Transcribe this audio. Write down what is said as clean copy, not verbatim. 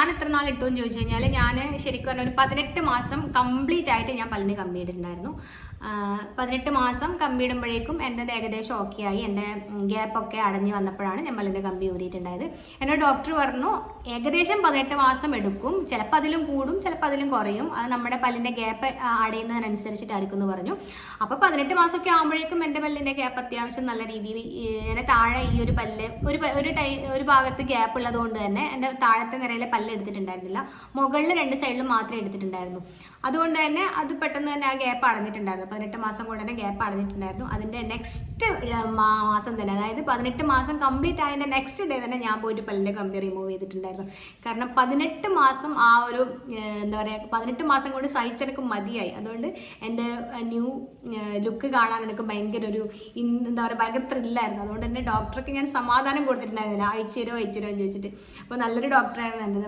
ഞാൻ എത്ര നാൾ ഇട്ടു എന്ന് ചോദിച്ചു കഴിഞ്ഞാൽ ഞാൻ ശരിക്കും പറഞ്ഞാൽ ഒരു 18 മാസം കംപ്ലീറ്റ് ആയിട്ട് ഞാൻ പല്ലിന് കമ്പി ഇട്ടിട്ടുണ്ടായിരുന്നു. 18 മാസം കമ്പി ഇടുമ്പോഴേക്കും എൻ്റെ ഏകദേശം ഓക്കെ ആയി. എൻ്റെ ഗ്യാപ്പൊക്കെ അടഞ്ഞു വന്നപ്പോഴാണ് ഞാൻ പല്ലിൻ്റെ കമ്പി ഊരിയിട്ടുണ്ടായത്. എന്നോട് ഡോക്ടർ പറഞ്ഞു ഏകദേശം 18 മാസം എടുക്കും, ചിലപ്പോൾ അതിലും കൂടും ചിലപ്പോൾ അതിലും കുറയും, അത് നമ്മുടെ പല്ലിൻ്റെ ഗ്യാപ്പ് അടയുന്നതിനനുസരിച്ചിട്ടായിരിക്കും എന്ന് പറഞ്ഞു. അപ്പോൾ 18 മാസമൊക്കെ ആകുമ്പോഴേക്കും എൻ്റെ പല്ലിൻ്റെ ഗ്യാപ്പ് അത്യാവശ്യം നല്ല രീതിയിൽ എൻ്റെ താഴെ ഈ ഒരു പല്ല് ഒരു ഭാഗത്ത് ഗ്യാപ്പ് ഉള്ളത് കൊണ്ട് തന്നെ എൻ്റെ താഴത്തെ നിരയിലെ പല്ല് എടുത്തിട്ടുണ്ടായിരുന്നില്ല, മുകളിൽ 2 സൈഡിലും മാത്രമേ എടുത്തിട്ടുണ്ടായിരുന്നു. അതുകൊണ്ട് തന്നെ അത് പെട്ടെന്ന് തന്നെ ആ ഗ്യാപ്പ് അടഞ്ഞിട്ടുണ്ടായിരുന്നു. 18 മാസം കൊണ്ട് തന്നെ ഗ്യാപ്പ് അടഞ്ഞിട്ടുണ്ടായിരുന്നു. അതിൻ്റെ നെക്സ്റ്റ് മാസം തന്നെ, അതായത് 18 മാസം കംപ്ലീറ്റ് ആയതിൻ്റെ നെക്സ്റ്റ് ഡേ തന്നെ ഞാൻ പോയിട്ട് പല്ലിൻ്റെ കമ്പി റിമൂവ് ചെയ്തിട്ടുണ്ടായിരുന്നു. കാരണം 18 മാസം ആ ഒരു എന്താ പറയുക 18 മാസം കൊണ്ട് സഹിച്ചെനിക്ക് മതിയായി. അതുകൊണ്ട് എൻ്റെ ന്യൂ ലുക്ക് കാണാൻ എനിക്ക് ഭയങ്കര ഒരു എന്താ പറയുക ഭയങ്കര ത്രില്ലായിരുന്നു. അതുകൊണ്ട് തന്നെ ഡോക്ടർക്ക് ഞാൻ സമാധാനം കൊടുത്തിട്ടുണ്ടായിരുന്നില്ല, അയച്ചു തരുമോ എന്ന് ചോദിച്ചിട്ട്. അപ്പോൾ നല്ലൊരു ഡോക്ടറായിരുന്നു എൻ്റെ.